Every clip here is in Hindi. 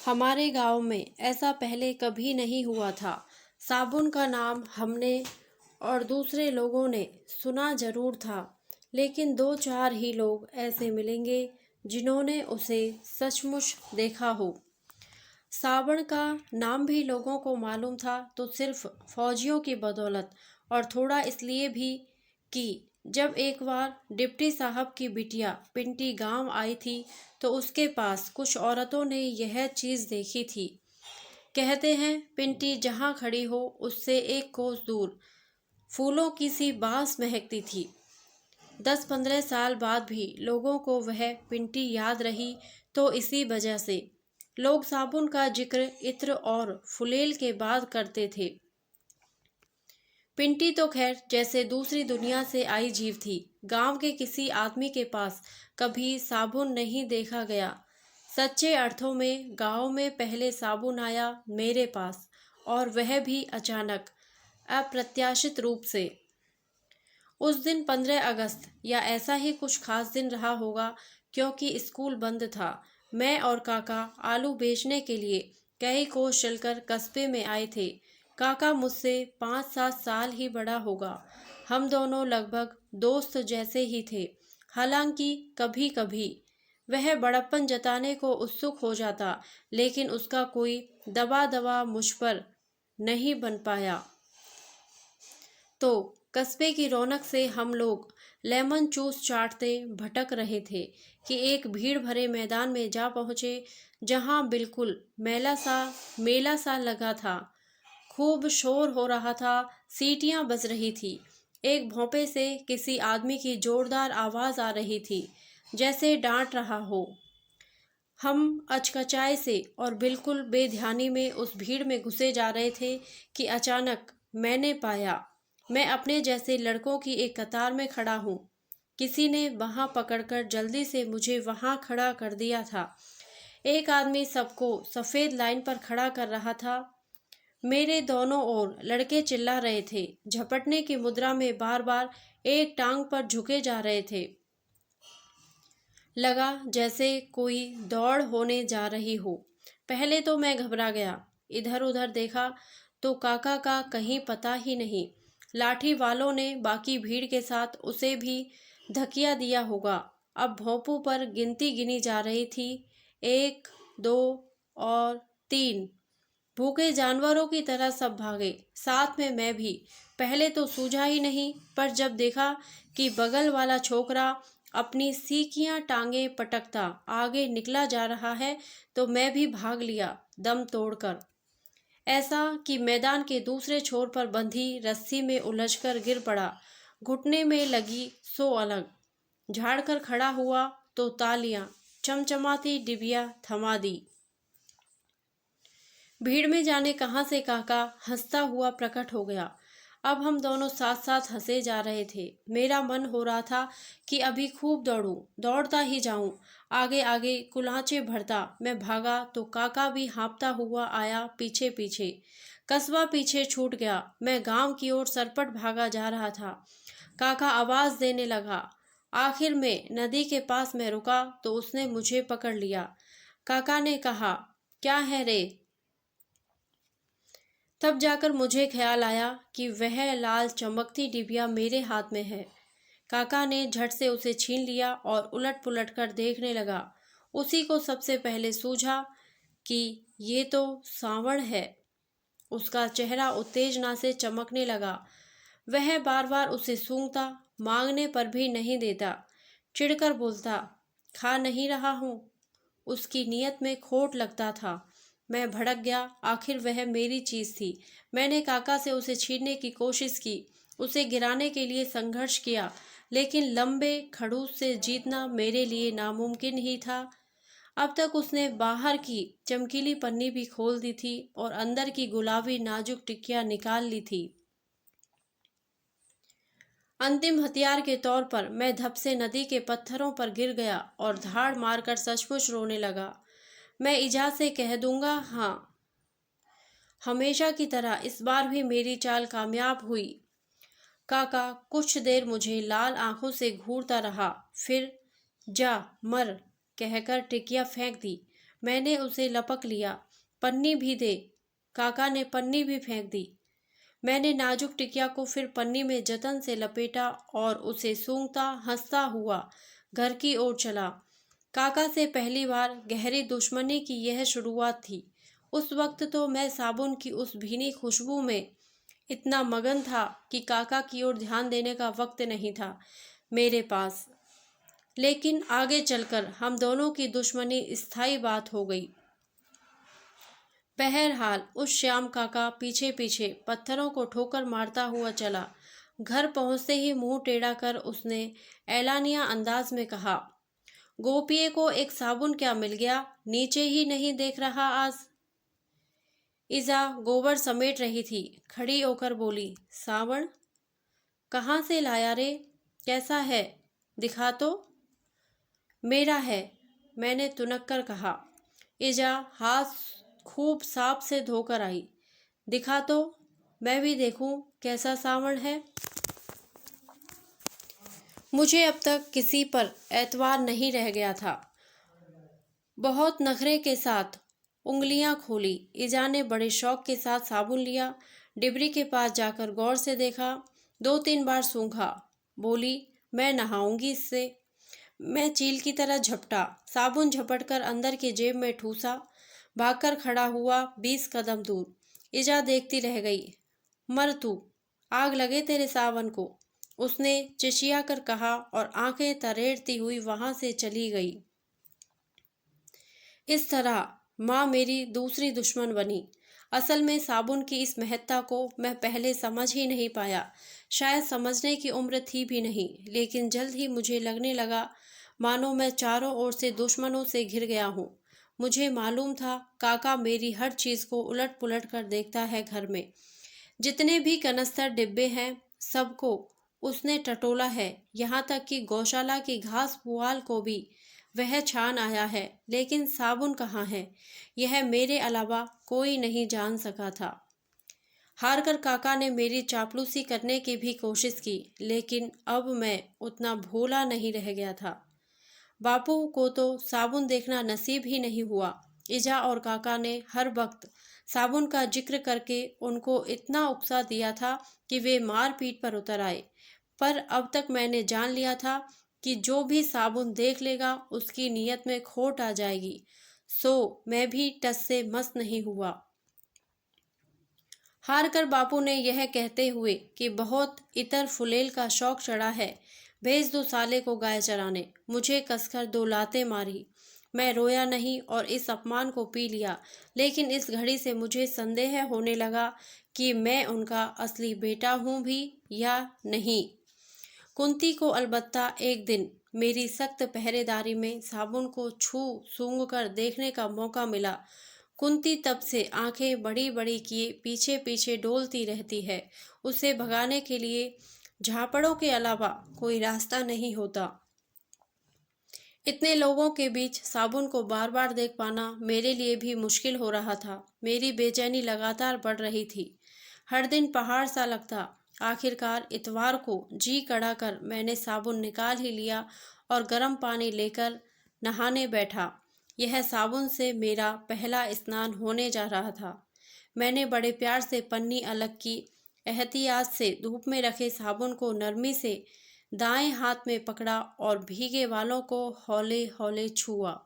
हमारे गांव में ऐसा पहले कभी नहीं हुआ था। साबुन का नाम हमने और दूसरे लोगों ने सुना जरूर था, लेकिन दो चार ही लोग ऐसे मिलेंगे जिन्होंने उसे सचमुच देखा हो। सावन का नाम भी लोगों को मालूम था तो सिर्फ फौजियों की बदौलत, और थोड़ा इसलिए भी कि जब एक बार डिप्टी साहब की बिटिया पिंटी गांव आई थी तो उसके पास कुछ औरतों ने यह चीज़ देखी थी। कहते हैं पिंटी जहाँ खड़ी हो उससे एक कोस दूर फूलों की सी बांस महकती थी। 10-15 साल बाद भी लोगों को वह पिंटी याद रही, तो इसी वजह से लोग साबुन का जिक्र इत्र और फुलेल के बाद करते थे। पिंटी तो खैर जैसे दूसरी दुनिया से आई जीव थी। गांव के किसी आदमी के पास कभी साबुन नहीं देखा गया। सच्चे अर्थों में गांव में पहले साबुन आया मेरे पास, और वह भी अचानक, अप्रत्याशित रूप से। उस दिन 15 अगस्त या ऐसा ही कुछ खास दिन रहा होगा, क्योंकि स्कूल बंद था। मैं और काका आलू बेचने के लिए कई कोस चलकर कस्बे में आए थे। काका मुझसे 5-7 साल ही बड़ा होगा। हम दोनों लगभग दोस्त जैसे ही थे। हालांकि कभी कभी वह बड़प्पन जताने को उत्सुक हो जाता, लेकिन उसका कोई दबा दबा मुझ पर नहीं बन पाया। तो कस्बे की रौनक से हम लोग लेमन जूस चाटते भटक रहे थे कि एक भीड़ भरे मैदान में जा पहुंचे, जहां बिल्कुल मेला सा लगा था। खूब शोर हो रहा था, सीटियां बज रही थी। एक भोंपे से किसी आदमी की जोरदार आवाज आ रही थी, जैसे डांट रहा हो। हम अचकचाए से और बिल्कुल बेध्यानी में उस भीड़ में घुसे जा रहे थे कि अचानक मैंने पाया मैं अपने जैसे लड़कों की एक कतार में खड़ा हूँ। किसी ने बाँह पकड़कर जल्दी से मुझे वहाँ खड़ा कर दिया था। एक आदमी सबको सफ़ेद लाइन पर खड़ा कर रहा था। मेरे दोनों ओर लड़के चिल्ला रहे थे, झपटने की मुद्रा में बार बार एक टांग पर झुके जा रहे थे। लगा जैसे कोई दौड़ होने जा रही हो। पहले तो मैं घबरा गया। इधर उधर देखा तो काका का कहीं पता ही नहीं। लाठी वालों ने बाकी भीड़ के साथ उसे भी धकिया दिया होगा। अब भोंपू पर गिनती गिनी जा रही थी, 1, 2 और 3। भूखे जानवरों की तरह सब भागे, साथ में मैं भी। पहले तो सूझा ही नहीं, पर जब देखा कि बगल वाला छोकरा अपनी सीकियां टांगे पटकता आगे निकला जा रहा है, तो मैं भी भाग लिया दम तोड़कर। ऐसा कि मैदान के दूसरे छोर पर बंधी रस्सी में उलझकर गिर पड़ा। घुटने में लगी सो अलग। झाड़कर खड़ा हुआ तो तालियां चमचमाती डिबिया थमा दी। भीड़ में जाने कहाँ से काका हंसता हुआ प्रकट हो गया। अब हम दोनों साथ साथ हंसे जा रहे थे। मेरा मन हो रहा था कि अभी खूब दौड़ूं, दौड़ता ही जाऊं, आगे आगे कुलांचे भरता। मैं भागा तो काका भी हाँफता हुआ आया पीछे पीछे। कस्बा पीछे छूट गया। मैं गांव की ओर सरपट भागा जा रहा था। काका आवाज देने लगा। आखिर में नदी के पास मैं रुका तो उसने मुझे पकड़ लिया। काका ने कहा, क्या है रे? तब जाकर मुझे ख्याल आया कि वह लाल चमकती डिबिया मेरे हाथ में है। काका ने झट से उसे छीन लिया और उलट पुलट कर देखने लगा। उसी को सबसे पहले सूझा कि ये तो सांवड़ है। उसका चेहरा उत्तेजना से चमकने लगा। वह बार बार उसे सूंघता, मांगने पर भी नहीं देता। चिढ़कर बोलता, खा नहीं रहा हूँ। उसकी नीयत में खोट लगता था। मैं भड़क गया। आखिर वह मेरी चीज थी। मैंने काका से उसे छीनने की कोशिश की, उसे गिराने के लिए संघर्ष किया, लेकिन लंबे खड़ूस से जीतना मेरे लिए नामुमकिन ही था। अब तक उसने बाहर की चमकीली पन्नी भी खोल दी थी और अंदर की गुलाबी नाजुक टिक्कियां निकाल ली थी। अंतिम हथियार के तौर पर मैं धप से नदी के पत्थरों पर गिर गया और धाड़ मारकर सचमुच रोने लगा। मैं इजाज़ से कह दूंगा, हाँ, हमेशा की तरह इस बार भी मेरी चाल कामयाब हुई। काका कुछ देर मुझे लाल आंखों से घूरता रहा, फिर जा मर कहकर टिकिया फेंक दी। मैंने उसे लपक लिया। पन्नी भी दे। काका ने पन्नी भी फेंक दी। मैंने नाजुक टिकिया को फिर पन्नी में जतन से लपेटा और उसे सूंघता हंसता हुआ घर की ओर चला। काका से पहली बार गहरी दुश्मनी की यह शुरुआत थी। उस वक्त तो मैं साबुन की उस भीनी खुशबू में इतना मगन था कि काका की ओर ध्यान देने का वक्त नहीं था मेरे पास। लेकिन आगे चलकर हम दोनों की दुश्मनी स्थायी बात हो गई। बहरहाल उस श्याम काका पीछे पीछे पत्थरों को ठोकर मारता हुआ चला। घर पहुंचते ही मुंह टेढ़ा कर उसने एलानिया अंदाज में कहा, गोपिये को एक साबुन क्या मिल गया, नीचे ही नहीं देख रहा आज। इजा गोबर समेट रही थी, खड़ी होकर बोली, सावन कहाँ से लाया रे, कैसा है, दिखा तो। मेरा है, मैंने तुनक कर कहा। इजा हाथ खूब साफ से धोकर आई। दिखा तो, मैं भी देखूं कैसा सावण है। मुझे अब तक किसी पर एतवार नहीं रह गया था। बहुत नखरे के साथ उंगलियां खोली। इजा ने बड़े शौक के साथ साबुन लिया, डिबरी के पास जाकर गौर से देखा, 2-3 बार सूंघा, बोली, मैं नहाऊंगी इससे। मैं चील की तरह झपटा, साबुन झपटकर अंदर की जेब में ठूसा, भागकर खड़ा हुआ 20 कदम दूर। इजा देखती रह गई। मर तू, आग लगे तेरे सावन को, उसने चिचिया कर कहा और आंखें तरेड़ती हुई वहां से चली गई। इस तरह माँ मेरी दूसरी दुश्मन बनी। असल में साबुन की इस महत्ता को मैं पहले समझ ही नहीं पाया। शायद समझने की उम्र थी भी नहीं, लेकिन जल्द ही मुझे लगने लगा मानो मैं चारों ओर से दुश्मनों से घिर गया हूँ। मुझे मालूम था काका मेरी हर चीज़ को उलट पुलट कर देखता है घर में। जितने भी कनस्तर डिब्बे हैं सबको उसने टटोला है, यहाँ तक कि गौशाला की घास पुआल को भी वह छान आया है। लेकिन साबुन कहाँ है, यह मेरे अलावा कोई नहीं जान सका था। हार कर काका ने मेरी चापलूसी करने की भी कोशिश की, लेकिन अब मैं उतना भोला नहीं रह गया था। बापू को तो साबुन देखना नसीब ही नहीं हुआ। इजा और काका ने हर वक्त साबुन का जिक्र करके उनको इतना उकसा दिया था कि वे मार पीट पर उतर आए। पर अब तक मैंने जान लिया था कि जो भी साबुन देख लेगा उसकी नीयत में खोट आ जाएगी। सो मैं भी टस से मस नहीं हुआ। हार कर बापू ने यह कहते हुए कि बहुत इतर फुलेल का शौक चढ़ा है, भेज दो साले को गाय चराने, मुझे कसकर 2 लातें मारी। मैं रोया नहीं और इस अपमान को पी लिया, लेकिन इस घड़ी से मुझे संदेह होने लगा कि मैं उनका असली बेटा हूँ भी या नहीं। कुंती को अलबत्ता एक दिन मेरी सख्त पहरेदारी में साबुन को छू सूंघ कर देखने का मौका मिला। कुंती तब से आंखें बड़ी बड़ी किए पीछे पीछे डोलती रहती है। उसे भगाने के लिए झापड़ों के अलावा कोई रास्ता नहीं होता। इतने लोगों के बीच साबुन को बार बार देख पाना मेरे लिए भी मुश्किल हो रहा था। मेरी बेचैनी लगातार बढ़ रही थी। हर दिन पहाड़ सा लगता। आखिरकार इतवार को जी कड़ा कर मैंने साबुन निकाल ही लिया और गर्म पानी लेकर नहाने बैठा। यह साबुन से मेरा पहला स्नान होने जा रहा था। मैंने बड़े प्यार से पन्नी अलग की, एहतियात से धूप में रखे साबुन को नरमी से दाएं हाथ में पकड़ा और भीगे वालों को हौले हौले छुआ।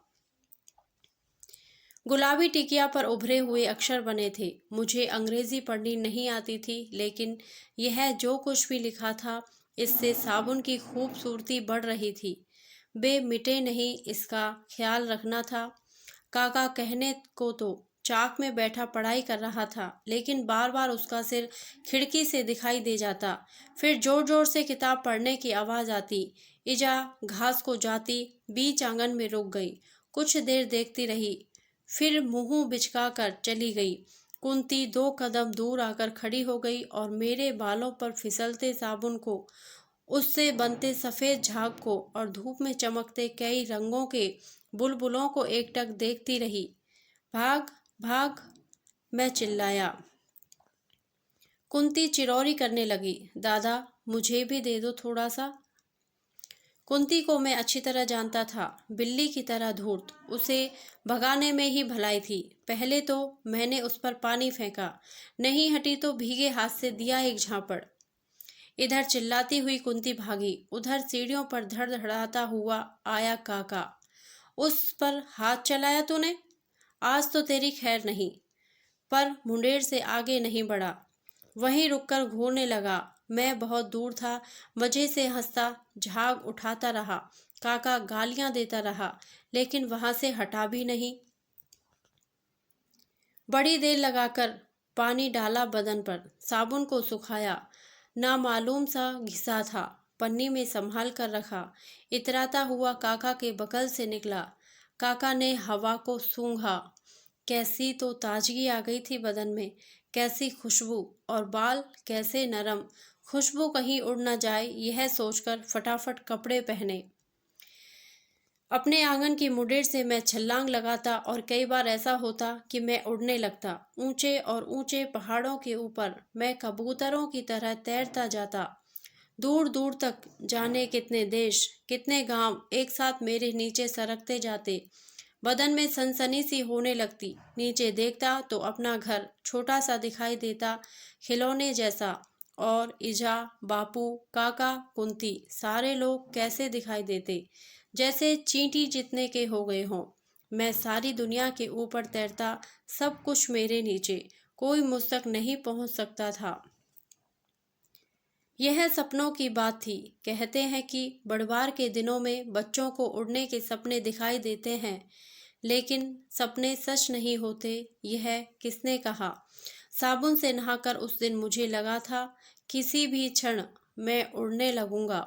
गुलाबी टिकिया पर उभरे हुए अक्षर बने थे। मुझे अंग्रेजी पढ़नी नहीं आती थी, लेकिन यह जो कुछ भी लिखा था इससे साबुन की खूबसूरती बढ़ रही थी। बे मिटे नहीं, इसका ख्याल रखना था। काका कहने को तो चाक में बैठा पढ़ाई कर रहा था, लेकिन बार बार उसका सिर खिड़की से दिखाई दे जाता। फिर जोर जोर से किताब पढ़ने की आवाज़ आती। इजा घास को जाती बीच आंगन में रुक गई। कुछ देर देखती रही, फिर मुंह बिचका कर चली गई। कुंती 2 कदम दूर आकर खड़ी हो गई और मेरे बालों पर फिसलते साबुन को, उससे बनते सफ़ेद झाग को और धूप में चमकते कई रंगों के बुलबुलों को एकटक देखती रही। भाग भाग, मैं चिल्लाया। कुंती चिरौरी करने लगी। दादा, मुझे भी दे दो थोड़ा सा। कुंती को मैं अच्छी तरह जानता था, बिल्ली की तरह धूर्त, उसे भगाने में ही भलाई थी। पहले तो मैंने उस पर पानी फेंका, नहीं हटी तो भीगे हाथ से दिया एक झापड़। इधर चिल्लाती हुई कुंती भागी, उधर सीढ़ियों पर धड़धड़ाता हुआ आया काका। उस पर हाथ चलाया तूने? आज तो तेरी खैर नहीं। पर मुंडेर से आगे नहीं बढ़ा, वहीं रुककर घूरने लगा। मैं बहुत दूर था, मजे से हंसता झाग उठाता रहा। काका गालियां देता रहा, लेकिन वहां से हटा भी नहीं। बड़ी देर लगाकर पानी डाला बदन पर, साबुन को सुखाया, ना मालूम सा घिसा था, पन्नी में संभाल कर रखा। इतराता हुआ काका के बगल से निकला। काका ने हवा को सूंघा। कैसी तो ताजगी आ गई थी बदन में, कैसी खुशबू, और बाल कैसे नरम। खुशबू कहीं उड़ न जाए यह सोचकर फटाफट कपड़े पहने। अपने आंगन की मुडेर से मैं छलांग लगाता और कई बार ऐसा होता कि मैं उड़ने लगता। ऊंचे और ऊंचे पहाड़ों के ऊपर मैं कबूतरों की तरह तैरता जाता। दूर दूर तक जाने कितने देश, कितने गांव एक साथ मेरे नीचे सरकते जाते। बदन में सनसनी सी होने लगती। नीचे देखता तो अपना घर छोटा सा दिखाई देता, खिलौने जैसा। और इजा, बापू, काका, कुंती, सारे लोग कैसे दिखाई देते, जैसे चींटी जितने के हो गए हों। मैं सारी दुनिया के ऊपर तैरता, सब कुछ मेरे नीचे, कोई मुझ तक नहीं पहुंच सकता था। यह सपनों की बात थी। कहते हैं कि बड़वार के दिनों में बच्चों को उड़ने के सपने दिखाई देते हैं, लेकिन सपने सच नहीं होते, यह किसने कहा? साबुन से नहाकर उस दिन मुझे लगा था किसी भी क्षण मैं उड़ने लगूंगा।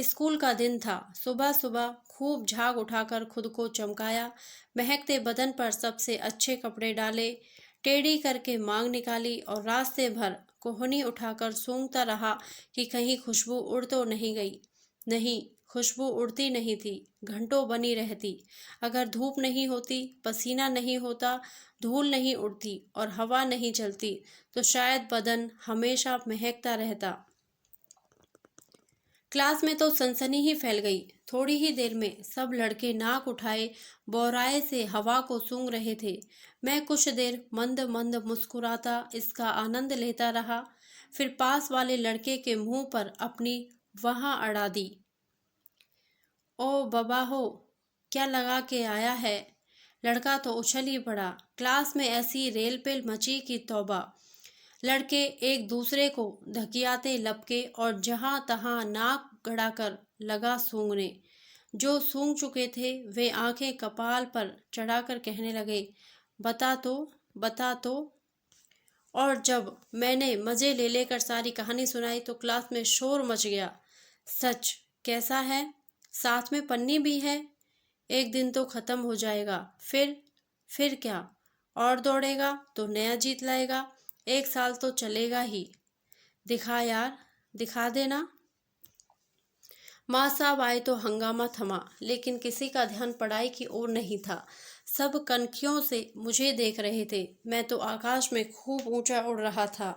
स्कूल का दिन था। सुबह सुबह खूब झाग उठाकर खुद को चमकाया, महकते बदन पर सबसे अच्छे कपड़े डाले, टेढ़ी करके मांग निकाली और रास्ते भर कोहनी उठाकर सूंघता रहा कि कहीं खुशबू उड़ तो नहीं गई। नहीं, खुशबू उड़ती नहीं थी, घंटों बनी रहती। अगर धूप नहीं होती, पसीना नहीं होता, धूल नहीं उड़ती और हवा नहीं चलती, तो शायद बदन हमेशा महकता रहता। क्लास में तो सनसनी ही फैल गई। थोड़ी ही देर में सब लड़के नाक उठाए बौराए से हवा को सूंघ रहे थे। मैं कुछ देर मंद मंद मुस्कुराता इसका आनंद लेता रहा, फिर पास वाले लड़के के मुंह पर अपनी वहां अड़ा दी। ओ बाबा हो, क्या लगा के आया है? लड़का तो उछल ही पड़ा। क्लास में ऐसी रेलपेल मची कि तौबा। लड़के एक दूसरे को धकियाते लपके और जहां तहां नाक गड़ाकर लगा सूंघने। जो सूंघ चुके थे वे आंखें कपाल पर चढ़ाकर कहने लगे, बता तो, बता तो। और जब मैंने मजे ले लेकर सारी कहानी सुनाई तो क्लास में शोर मच गया। सच? कैसा है? साथ में पन्नी भी है? एक दिन तो खत्म हो जाएगा। फिर क्या? और दौड़ेगा तो नया जीत लाएगा। एक साल तो चलेगा ही। दिखा यार, दिखा देना। माँ साहब आए तो हंगामा थमा, लेकिन किसी का ध्यान पढ़ाई की ओर नहीं था। सब कनखियों से मुझे देख रहे थे। मैं तो आकाश में खूब ऊंचा उड़ रहा था।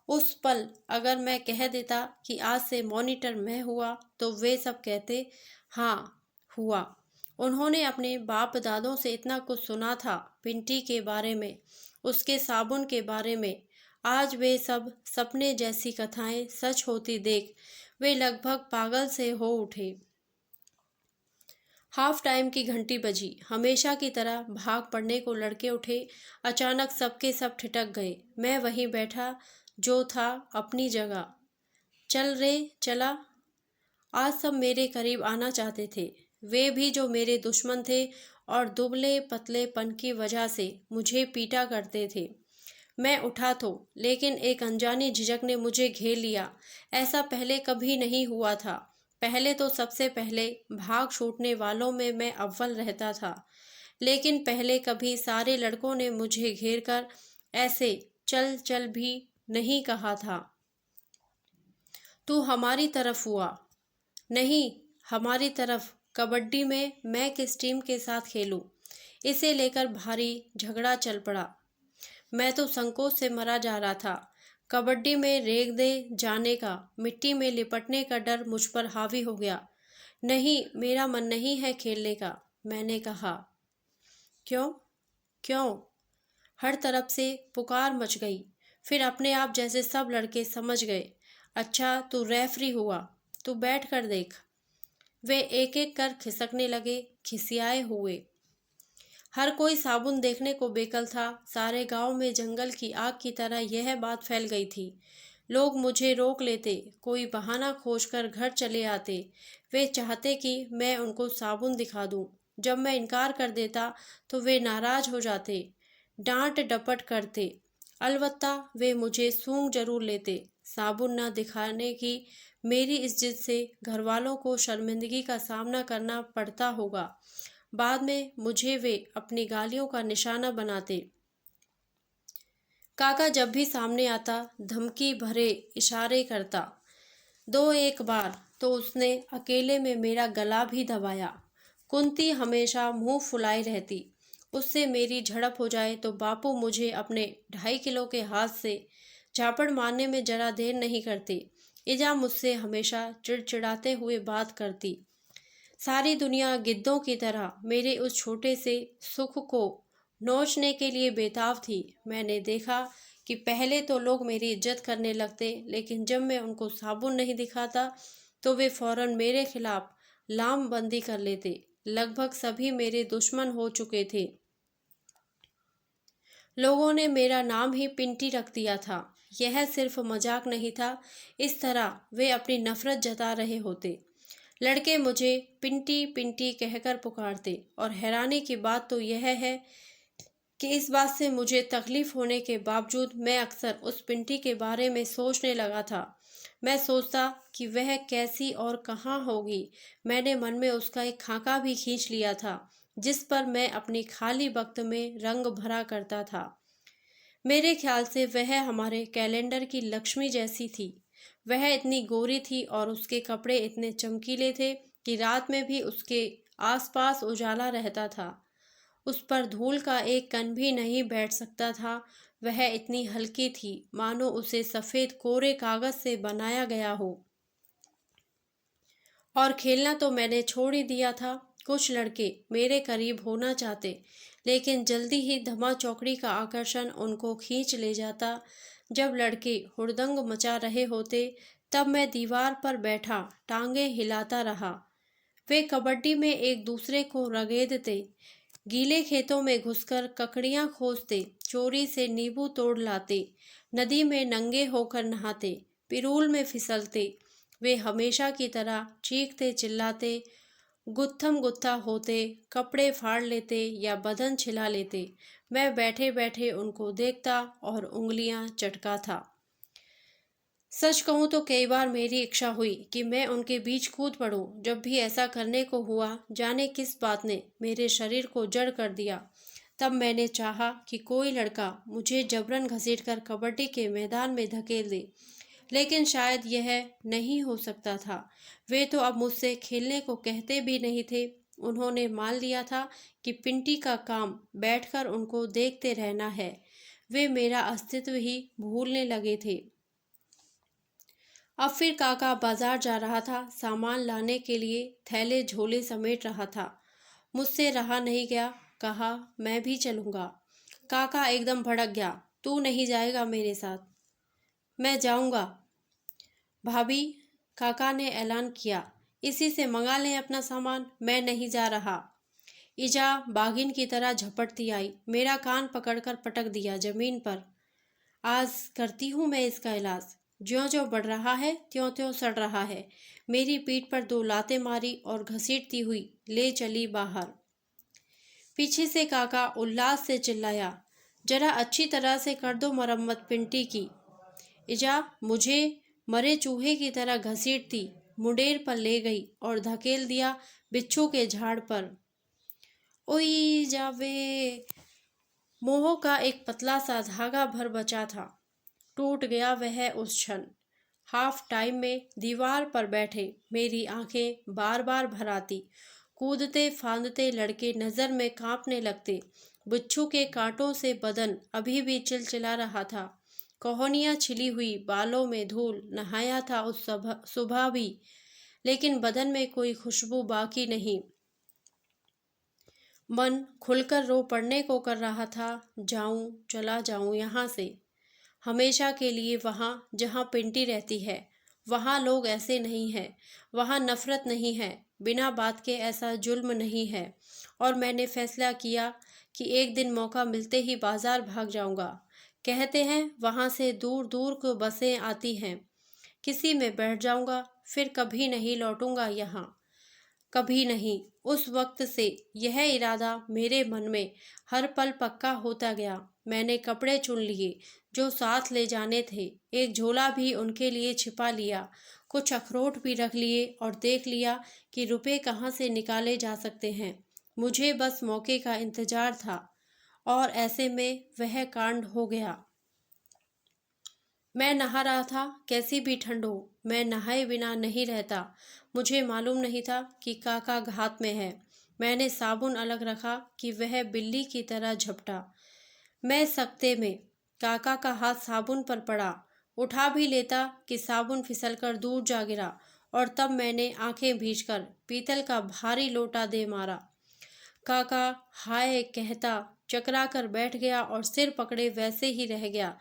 उस पल अगर मैं कह देता कि आज से मॉनिटर मैं हुआ, तो वे सब कहते, हाँ हुआ। उन्होंने अपने बाप दादों से इतना कुछ सुना था, पिंटी के बारे में, उसके साबुन के बारे में। आज वे सब सपने जैसी कथाएं सच होती देख वे लगभग पागल से हो उठे। हाफ टाइम की घंटी बजी। हमेशा की तरह भाग पड़ने को लड़के उठे। अचानक सबके सब ठिठक गए। मैं वहीं बैठा जो था अपनी जगह। चल रे चला। आज सब मेरे करीब आना चाहते थे, वे भी जो मेरे दुश्मन थे और दुबले पतलेपन की वजह से मुझे पीटा करते थे। मैं उठा तो, लेकिन एक अनजानी झिझक ने मुझे घेर लिया। ऐसा पहले कभी नहीं हुआ था। पहले तो सबसे पहले भाग छूटने वालों में मैं अव्वल रहता था, लेकिन पहले कभी सारे लड़कों ने मुझे घेर कर ऐसे चल चल भी नहीं कहा था। तू हमारी तरफ हुआ। नहीं, हमारी तरफ। कबड्डी में मैं किस टीम के साथ खेलूं, इसे लेकर भारी झगड़ा चल पड़ा। मैं तो संकोच से मरा जा रहा था। कबड्डी में रेग दे जाने का, मिट्टी में लिपटने का डर मुझ पर हावी हो गया। नहीं, मेरा मन नहीं है खेलने का, मैंने कहा। क्यों? क्यों? हर तरफ से पुकार मच गई। फिर अपने आप जैसे सब लड़के समझ गए। अच्छा, तू रेफरी हुआ, तू बैठ कर देख। वे एक एक कर खिसकने लगे, खिसियाए हुए। हर कोई साबुन देखने को बेकल था। सारे गांव में जंगल की आग की तरह यह बात फैल गई थी। लोग मुझे रोक लेते, कोई बहाना खोजकर घर चले आते। वे चाहते कि मैं उनको साबुन दिखा दूं। जब मैं इनकार कर देता तो वे नाराज हो जाते, डांट डपट करते। अलबत्ता वे मुझे सूंघ जरूर लेते। साबुन न दिखाने की मेरी इस जिद से घरवालों को शर्मिंदगी का सामना करना पड़ता होगा। बाद में मुझे वे अपनी गालियों का निशाना बनाते। काका जब भी सामने आता धमकी भरे इशारे करता। दो एक बार तो उसने अकेले में मेरा गला भी दबाया। कुंती हमेशा मुंह फुलाए रहती। उससे मेरी झड़प हो जाए तो बापू मुझे अपने 2.5 किलो के हाथ से झापड़ मारने में जरा देर नहीं करते। इजा मुझसे हमेशा चिड़चिड़ाते हुए बात करती। सारी दुनिया गिद्धों की तरह मेरे उस छोटे से सुख को नोचने के लिए बेताब थी। मैंने देखा कि पहले तो लोग मेरी इज्जत करने लगते, लेकिन जब मैं उनको साबुन नहीं दिखाता तो वे फौरन मेरे खिलाफ लामबंदी कर लेते। लगभग सभी मेरे दुश्मन हो चुके थे। लोगों ने मेरा नाम ही पिंटी रख दिया था। यह सिर्फ मजाक नहीं था, इस तरह वे अपनी नफरत जता रहे होते। लड़के मुझे पिंटी पिंटी कहकर पुकारते, और हैरानी की बात तो यह है कि इस बात से मुझे तकलीफ होने के बावजूद मैं अक्सर उस पिंटी के बारे में सोचने लगा था। मैं सोचता कि वह कैसी और कहाँ होगी। मैंने मन में उसका एक खाका भी खींच लिया था, जिस पर मैं अपनी खाली वक्त में रंग भरा करता था। मेरे ख्याल से वह हमारे कैलेंडर की लक्ष्मी जैसी थी। वह इतनी गोरी थी और उसके कपड़े इतने चमकीले थे कि रात में भी उसके आसपास उजाला रहता था। उस पर धूल का एक कण भी नहीं बैठ सकता था। वह इतनी हल्की थी मानो उसे सफ़ेद कोरे कागज से बनाया गया हो। और खेलना तो मैंने छोड़ ही दिया था। कुछ लड़के मेरे करीब होना चाहते, लेकिन जल्दी ही धमा चौकड़ी का आकर्षण उनको खींच ले जाता। जब लड़के हुड़दंग मचा रहे होते तब मैं दीवार पर बैठा टांगे हिलाता रहा। वे कबड्डी में एक दूसरे को रगेदते, गीले खेतों में घुसकर ककड़ियां खोजते, चोरी से नींबू तोड़ लाते, नदी में नंगे होकर नहाते, पिरूल में फिसलते। वे हमेशा की तरह चीखते चिल्लाते, गुत्थम गुत्था होते, कपड़े फाड़ लेते या बदन छिला लेते। मैं बैठे बैठे उनको देखता और उंगलियां चटका था। सच कहूँ तो कई बार मेरी इच्छा हुई कि मैं उनके बीच कूद पड़ूं। जब भी ऐसा करने को हुआ, जाने किस बात ने मेरे शरीर को जड़ कर दिया। तब मैंने चाहा कि कोई लड़का मुझे जबरन घसीटकर कबड्डी के मैदान में धकेल दे, लेकिन शायद यह नहीं हो सकता था। वे तो अब मुझसे खेलने को कहते भी नहीं थे। उन्होंने मान लिया था कि पिंटी का काम बैठकर उनको देखते रहना है। वे मेरा अस्तित्व ही भूलने लगे थे। अब फिर काका बाजार जा रहा था, सामान लाने के लिए थैले झोले समेट रहा था। मुझसे रहा नहीं गया, कहा मैं भी चलूँगा। काका एकदम भड़क गया, तू नहीं जाएगा मेरे साथ? मैं जाऊँगा भाभी, काका ने ऐलान किया। इसी से मंगा लें अपना सामान, मैं नहीं जा रहा। इजा बागिन की तरह झपटती आई, मेरा कान पकड़कर पटक दिया जमीन पर। आज करती हूँ मैं इसका इलाज। ज्यों ज्यों बढ़ रहा है त्यों त्यों सड़ रहा है। मेरी पीठ पर 2 लातें मारी और घसीटती हुई ले चली बाहर। पीछे से काका उल्लास से चिल्लाया, जरा अच्छी तरह से कर दो मरम्मत पिंटी की। इजा मुझे मरे चूहे की तरह घसीटती मुंडेर पर ले गई और धकेल दिया बिच्छू के झाड़ पर। ओई जावे। मोह का एक पतला सा धागा भर बचा था, टूट गया वह उस क्षण। हाफ टाइम में दीवार पर बैठे मेरी आंखें बार बार भर आती। कूदते फांदते लड़के नज़र में कांपने लगते। बिच्छू के कांटों से बदन अभी भी चिलचिला रहा था। कोहनियाँ छिली हुई, बालों में धूल, नहाया था उस सुबह भी, लेकिन बदन में कोई खुशबू बाकी नहीं। मन खुलकर रो पड़ने को कर रहा था। जाऊं, चला जाऊं यहाँ से, हमेशा के लिए वहाँ जहाँ पिंटी रहती है। वहाँ लोग ऐसे नहीं हैं, वहाँ नफरत नहीं है, बिना बात के ऐसा जुल्म नहीं है। और मैंने फैसला किया कि एक दिन मौका मिलते ही बाजार भाग जाऊंगा। कहते हैं वहाँ से दूर दूर को बसें आती हैं, किसी में बैठ जाऊंगा, फिर कभी नहीं लौटूंगा यहाँ, कभी नहीं। उस वक्त से यह इरादा मेरे मन में हर पल पक्का होता गया। मैंने कपड़े चुन लिए जो साथ ले जाने थे, एक झोला भी उनके लिए छिपा लिया, कुछ अखरोट भी रख लिए और देख लिया कि रुपए कहाँ से निकाले जा सकते हैं। मुझे बस मौके का इंतजार था और ऐसे में वह कांड हो गया। मैं नहा रहा था, कैसी भी ठंड हो, मैं नहाए बिना नहीं रहता। मुझे मालूम नहीं था कि काका घात में है। मैंने साबुन अलग रखा कि वह बिल्ली की तरह झपटा। मैं सकते में काका का हाथ साबुन पर पड़ा, उठा भी लेता कि साबुन फिसलकर दूर जा गिरा, और तब मैंने आंखें भींचकर पीतल का भारी लोटा दे मारा। काका हाय कहता चकरा कर बैठ गया और सिर पकड़े वैसे ही रह गया।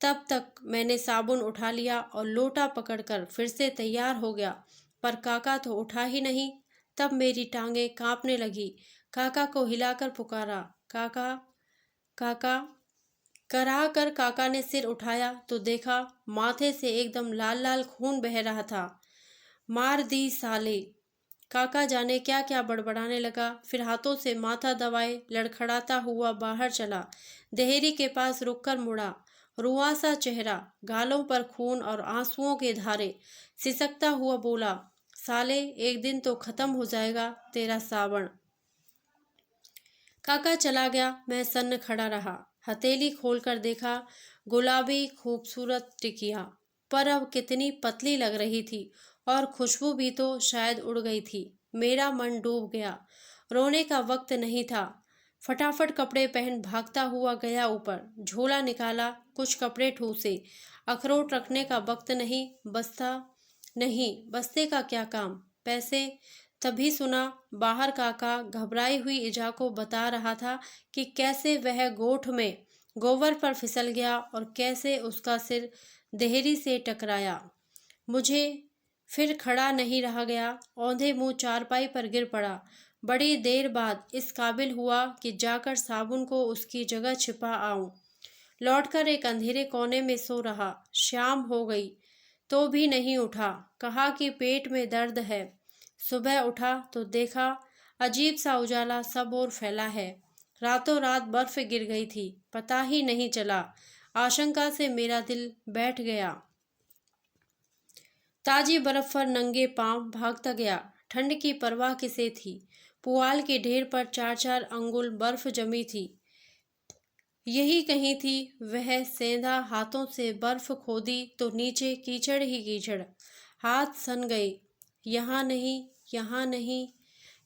तब तक मैंने साबुन उठा लिया और लोटा पकड़कर फिर से तैयार हो गया, पर काका तो उठा ही नहीं। तब मेरी टांगें कांपने लगी। काका को हिलाकर पुकारा, काका काका। कराह कर काका ने सिर उठाया तो देखा माथे से एकदम लाल लाल खून बह रहा था। मार दी साले, काका जाने क्या क्या बड़बड़ाने लगा। फिर हाथों से माथा दबाए लड़खड़ाता हुआ बाहर चला। देहरी के पास रुककर मुड़ा, रुआसा चेहरा, गालों पर खून और आंसुओं के धारे, सिसकता हुआ बोला, साले एक दिन तो खत्म हो जाएगा तेरा सावण। काका चला गया। मैं सन्न खड़ा रहा। हथेली खोलकर देखा, गुलाबी खूबसूरत टिकिया, पर अब कितनी पतली लग रही थी, और खुशबू भी तो शायद उड़ गई थी। मेरा मन डूब गया। रोने का वक्त नहीं था। फटाफट कपड़े पहन भागता हुआ गया ऊपर, झोला निकाला, कुछ कपड़े ठूसे। अखरोट रखने का वक्त नहीं, बस्ता नहीं, बस्ते का क्या काम, पैसे। तभी सुना बाहर काका घबराई हुई इजा को बता रहा था कि कैसे वह गोठ में गोबर पर फिसल गया और कैसे उसका सिर देहरी से टकराया। मुझे फिर खड़ा नहीं रहा गया, औंधे मुंह चारपाई पर गिर पड़ा। बड़ी देर बाद इस काबिल हुआ कि जाकर साबुन को उसकी जगह छिपा आऊं। लौटकर एक अंधेरे कोने में सो रहा। शाम हो गई तो भी नहीं उठा। कहा कि पेट में दर्द है। सुबह उठा तो देखा अजीब सा उजाला सब ओर फैला है। रातों रात बर्फ गिर गई थी, पता ही नहीं चला। आशंका से मेरा दिल बैठ गया। ताजी बर्फ पर नंगे पांव भागता गया। ठंड की परवाह किसे थी। पुआल के ढेर पर 4-4 अंगुल बर्फ जमी थी। यही कहीं थी। वह सेंधा हाथों से बर्फ खोदी तो नीचे कीचड़ ही कीचड़। हाथ सन गए। यहाँ नहीं, यहाँ नहीं,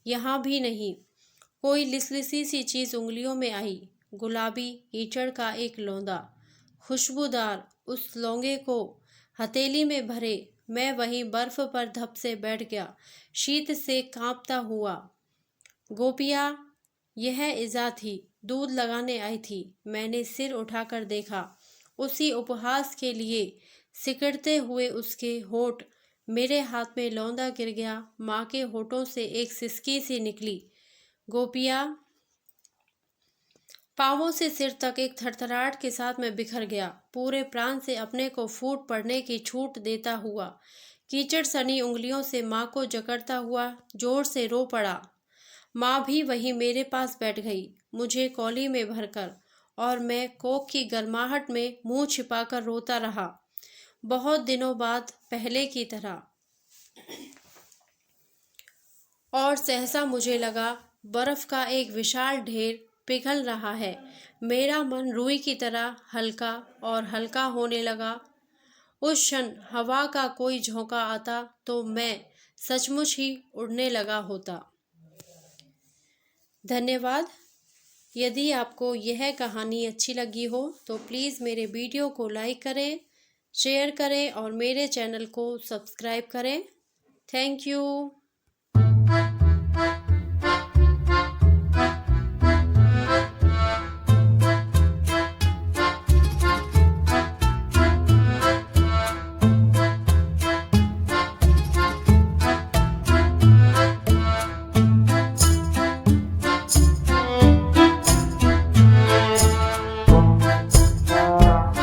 यहाँ भी नहीं। कोई लिसलिसी सी चीज उंगलियों में आई। गुलाबी कीचड़ का एक लौंदा, खुशबूदार। उस लौंगे को हथेली में भरे मैं वहीं बर्फ पर धप से बैठ गया, शीत से कांपता हुआ। गोपिया, यह इजा थी, दूध लगाने आई थी। मैंने सिर उठाकर देखा। उसी उपहास के लिए सिकड़ते हुए उसके होठ। मेरे हाथ में लौंदा गिर गया। माँ के होठों से एक सिसकी सी निकली। गोपिया। पांवों से सिर तक एक थरथराहट के साथ मैं बिखर गया, पूरे प्राण से अपने को फूट पड़ने की छूट देता हुआ। कीचड़ सनी उंगलियों से माँ को जकड़ता हुआ जोर से रो पड़ा। माँ भी वहीं मेरे पास बैठ गई, मुझे कौली में भरकर, और मैं कोक की गर्माहट में मुंह छिपाकर रोता रहा। बहुत दिनों बाद पहले की तरह। और सहसा मुझे लगा बर्फ का एक विशाल ढेर पिघल रहा है। मेरा मन रुई की तरह हल्का और हल्का होने लगा। उस क्षण हवा का कोई झोंका आता तो मैं सचमुच ही उड़ने लगा होता। धन्यवाद। यदि आपको यह कहानी अच्छी लगी हो तो प्लीज़ मेरे वीडियो को लाइक करें, शेयर करें और मेरे चैनल को सब्सक्राइब करें। Thank you.